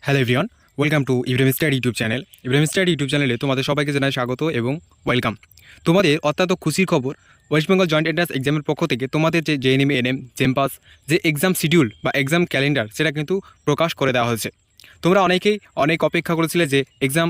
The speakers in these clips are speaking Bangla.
Hello everyone, welcome to Ibrahim study YouTube channel. Ibrahim study YouTube চ্যানেলে তোমাদের সবাইকে জানাই স্বাগত এবং ওয়েলকাম। তোমাদের অত্যন্ত খুশির খবর, ওয়েস্ট বেঙ্গল জয়েন্ট এন্ট্রান্স এক্সামের পক্ষ থেকে তোমাদের যে জেএনএম এনএম জেমপাস যে এক্সাম শিডিউল বা এক্সাম ক্যালেন্ডার সেটা কিন্তু প্রকাশ করে দেওয়া হয়েছে। তোমরা অনেকেই অনেক অপেক্ষা করেছিলে যে এক্সাম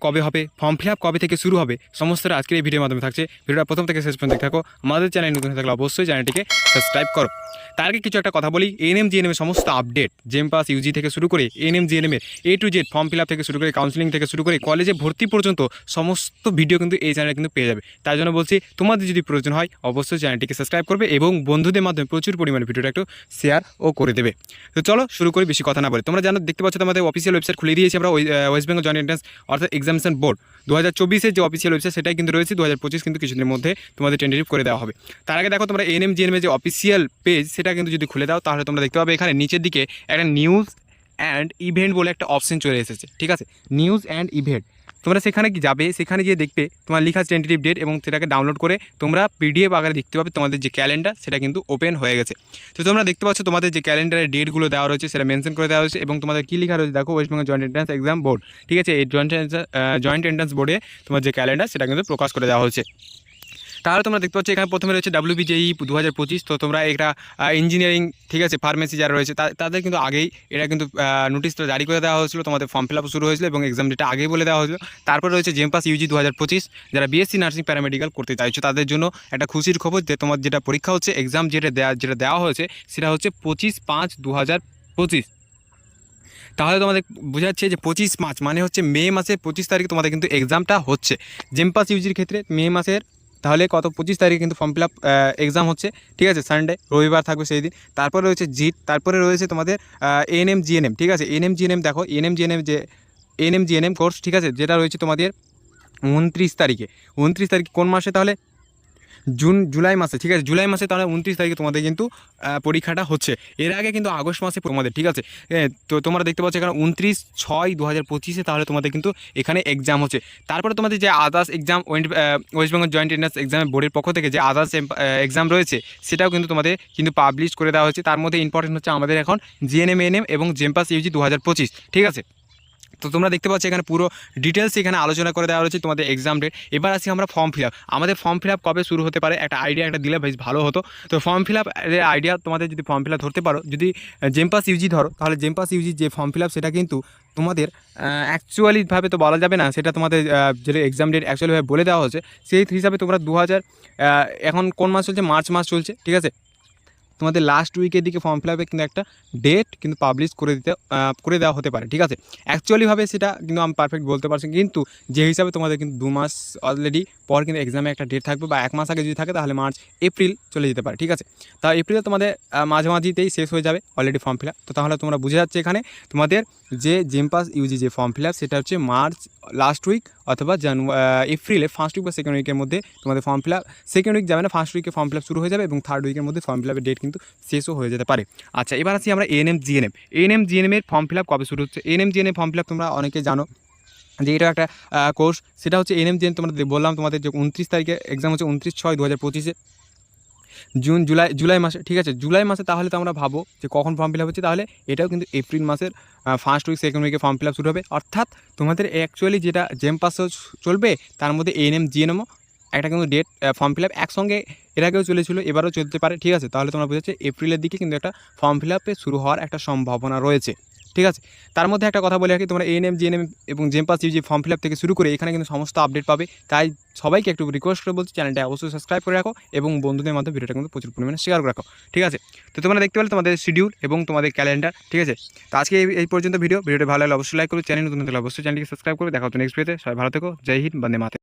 কবে হবে, ফর্ম ফিল আপ কবে থেকে শুরু হবে, সমস্তটা আজকের এই ভিডিওর মাধ্যমে থাকছে। ভিডিওটা প্রথম থেকে শেষ পর্যন্ত দেখতে থাকো। আমাদের চ্যানেল নতুন হয়ে থাকলে অবশ্যই চ্যানেলটিকে সাবস্ক্রাইব করো। তার আগে কিছু একটা কথা বলি, এএনএম জিএনএমের সমস্ত আপডেট, জেমপাস ইউজি থেকে শুরু করে এএনএম জিএনএমের to Z, form fill up থেকে শুরু করে কাউন্সিলিং থেকে শুরু করে কলেজে ভর্তি পর্যন্ত সমস্ত ভিডিও কিন্তু এই চ্যানেলে কিন্তু পেয়ে যাবে। তাই জন্য বলছি, তোমাদের যদি প্রয়োজন হয় অবশ্যই চ্যানেলটিকে সাবস্ক্রাইব করবে এবং বন্ধুদের মাধ্যমে প্রচুর পরিমাণে ভিডিওটা একটু শেয়ার ও করে দেবে। তো চলো শুরু করি, বেশি কথা না বলে। তোমরা জানো, দেখতে পাচ্ছ তোমাদের অফিসিয়াল ওয়েবসাইট খুলে দিয়েছি আমরা, ওয়েস্ট বেঙ্গল জয়েন্ট এন্ট্রান্স অর্থাৎ এক্সামিনেশন বোর্ড 2024-এর যে অফিসিয়াল ওয়েবসাইট সেটাই কিন্তু রয়েছে। 2025 কিন্তু কিছুদিনের মধ্যে তোমাদের টেন্টেটিভ করে দেওয়া হবে। তার আগে দেখো, তোমরা এএনএম জিএনএম যে অফিসিয়াল পেজ সেটা কিন্তু যদি খুলে দাও তাহলে তোমরা দেখতে পাবে এখানে নিচের দিকে একটা নিউজ অ্যান্ড ইভেন্ট বলে একটা অপশন চলে এসেছে। ঠিক আছে, নিউজ অ্যান্ড ইভেন্ট। তোমরা সেখানে কি যাবে, সেখানে গিয়ে দেখবে তোমার লেখা টেন্টেটিভ ডেট এবং সেটাকে ডাউনলোড করে তোমরা পিডিএফ আকারে দেখতে পাবে তোমাদের যে ক্যালেন্ডার সেটা কিন্তু ওপেন হয়ে গেছে। তো তোমরা দেখতে পাচ্ছ তোমাদের যে ক্যালেন্ডারের ডেটগুলো দেওয়া রয়েছে সেটা মেনশন করে দেওয়া হয়েছে এবং তোমাদের কী লেখা রয়েছে দেখো, West Bengal joint entrance exam board. ঠিক আছে, এই জয়েন্ট এন্ট্রান্স বোর্ডে তোমার যে ক্যালেন্ডার সেটা কিন্তু প্রকাশ করে দেওয়া হয়েছে। তাহলে তোমরা দেখতে পাচ্ছ এখানে প্রথমে রয়েছে WBJEE 2025। তো তোমরা এটা ইঞ্জিনিয়ারিং, ঠিক আছে, ফার্মেসি যারা রয়েছে তাদের কিন্তু আগেই এটা কিন্তু নোটিশটা জারি করে দেওয়া হয়েছিল, তোমাদের ফর্ম ফিল আপ শুরু হয়েছিল এবং এক্সাম ডেটটা আগেই বলে দেওয়া হয়েছিল। তারপরে রয়েছে জেমপাস ইউজি 2025, যারা বিএসসি নার্সিং প্যারামেডিক্যাল করতে চাইছো তাদের জন্য একটা খুশির খবর যে তোমার যেটা পরীক্ষা হচ্ছে, এক্সাম যেটা দেওয়া হয়েছে সেটা হচ্ছে 25/5/2025। তাহলে তোমাদের বোঝাচ্ছে যে 25 মার্চ মানে হচ্ছে মে মাসের 25 তারিখে তোমাদের কিন্তু এক্সামটা হচ্ছে জেমপাস ইউজির ক্ষেত্রে। মে মাসের তাহলে 25 তারিখে কিন্তু ফর্ম ফিল আপ এক্সাম হচ্ছে। ঠিক আছে, সানডে, রবিবার থাকবে সেই দিন। তারপরে রয়েছে জিট, তারপরে রয়েছে তোমাদের এএনএম জিএনএম। ঠিক আছে, এএনএম জিএনএম দেখো, এএনএম জিএনএম যে এএনএম জিএনএম কোর্স, ঠিক আছে, যেটা রয়েছে তোমাদের 29 তারিখে। 29 তারিখে কোন মাসে? তাহলে জুলাই মাসে। ঠিক আছে, জুলাই মাসে তাহলে 29 তারিখে তোমাদের কিন্তু পরীক্ষাটা হচ্ছে। এর আগে কিন্তু আগস্ট মাসে তোমাদের, ঠিক আছে। তো তোমরা দেখতে পাচ্ছ এখানে 29/6/2025 তাহলে তোমাদের কিন্তু এখানে এক্সাম হচ্ছে। তারপরে তোমাদের যে others exam, West Bengal joint entrance এক্সামের বোর্ডের পক্ষ থেকে যে আদার্স এক্সাম রয়েছে সেটাও কিন্তু তোমাদের কিন্তু পাবলিশ করে দেওয়া হচ্ছে। তার মধ্যে ইম্পর্টেন্ট হচ্ছে আমাদের এখন জিএনএম এএনএম এবং জেমপাস ইউজি 2025। ঠিক আছে, তো তোমরা দেখতে পাচ্ছ এখানে পুরো ডিটেলস এখানে আলোচনা করে দেওয়া রয়েছে তোমাদের এক্সাম ডেট। এবার আসি আমরা ফর্ম ফিল আপ। আমাদের ফর্ম ফিল আপ কবে শুরু হতে পারে একটা আইডিয়া একটা দিলে বেশ ভালো হতো। তো ফর্ম ফিল আপ আইডিয়া তোমাদের, যদি ফর্ম ফিল আপ ধরতে পারো, যদি জেমপাস ইউজি ধরো, তাহলে জেমপাস ইউজি যে ফর্ম ফিল আপ সেটা কিন্তু তোমাদের অ্যাকচুয়ালিভাবে তো বলা যাবে না, সেটা তোমাদের যেটা এক্সাম ডেট অ্যাকচুয়ালিভাবে বলে দেওয়া হচ্ছে সেই হিসাবে তোমরা এখন কোন মাস চলছে? মার্চ মাস চলছে। ঠিক আছে, তোমাদের লাস্ট উইকের দিকে ফর্ম ফিল আপে কিন্তু একটা ডেট কিন্তু পাবলিশ করে দেওয়া হতে পারে। ঠিক আছে, অ্যাকচুয়ালিভাবে সেটা কিন্তু আমি পারফেক্ট বলতে পারছি, কিন্তু যে হিসাবে তোমাদের কিন্তু 2 মাস অলরেডি পর কিন্তু এক্সামে একটা ডেট থাকবে, বা 1 মাস আগে যদি থাকে তাহলে মার্চ এপ্রিল চলে যেতে পারে। ঠিক আছে, তা এপ্রিলে তোমাদের মাঝামাঝিতেই শেষ হয়ে যাবে অলরেডি ফর্ম ফিল আপ। তো তাহলে তোমরা বুঝে যাচ্ছে এখানে তোমাদের যে জেমপাস ইউজি যে ফর্ম ফিল আপ সেটা হচ্ছে মার্চ লাস্ট উইক অথবা এপ্রিলে ফার্স্ট উইক বা সেকেন্ড উইকের মধ্যে তোমাদের form fill up, second week যাবে না, ফার্স্ট উইকে ফর্ম ফিল আপ শুরু হয়ে যাবে এবং থার্ড উইকের মধ্যে ফর্ম ফিল আপের ডেট কিন্তু শেষও হয়ে যেতে পারে। আচ্ছা, এবার আসি আমরা এএনএম জিএনএমের ফর্ম ফিল আপ কবে শুরু হচ্ছে। ANM GNM form fill up তোমরা অনেকে জানো যে এটা একটা কোর্স, সেটা হচ্ছে এএনএম জিএনএম। তোমরা বললাম তোমাদের যে 29 তারিখে এক্সাম হচ্ছে, 29/6/2025 জুলাই মাসে। ঠিক আছে, জুলাই মাসে তাহলে তো আমরা ভাবো যে কখন ফর্ম ফিল আপ হচ্ছে, তাহলে এটাও কিন্তু এপ্রিল মাসের ফার্স্ট উইক সেকেন্ড উইকে ফর্ম ফিল আপ শুরু হবে। অর্থাৎ তোমাদের অ্যাকচুয়ালি যেটা জেমপাসও চলবে তার মধ্যে এএনএম জিএনএমও একটা কিন্তু ডেট ফর্ম ফিল আপ একসঙ্গে এর আগেও চলেছিল, এবারও চলতে পারে। ঠিক আছে, তাহলে তোমরা বুঝেছে এপ্রিলের দিকে কিন্তু একটা ফর্ম ফিল আপে শুরু হওয়ার একটা সম্ভাবনা রয়েছে। ঠিক আছে, তার মধ্যে একটা কথা বলে রাখি, তোমরা এএনএম জিএনএম এবং জেমপাস ইউজি ফর্ম ফিল আপ থেকে শুরু করে এখানে কিন্তু সমস্ত আপডেট পাবে। তাই সবাইকে একটু রিকোয়েস্ট করে বলছি, চ্যানেলটা অবশ্যই সাবস্ক্রাইব করে রাখো এবং বন্ধুদের মাধ্যমে ভিডিওটা কিন্তু প্রচুর পরিমাণে শেয়ার করে রাখো। ঠিক আছে, তো তোমরা দেখতে পেলে তোমাদের শিডিউল এবং তোমাদের ক্যালেন্ডার। ঠিক আছে, তো আজকে এই পর্যন্ত ভিডিওটা ভালো লাগলে অবশ্যই লাইক করো, চ্যানেল নতুন হলে অবশ্যই চ্যানেলকে সাবস্ক্রাইব করবে। দেখা হচ্ছে নেক্সট ভিডিওতে। সবাই ভালো থেকো, জয় হিন্দ, বন্দে মাতরম।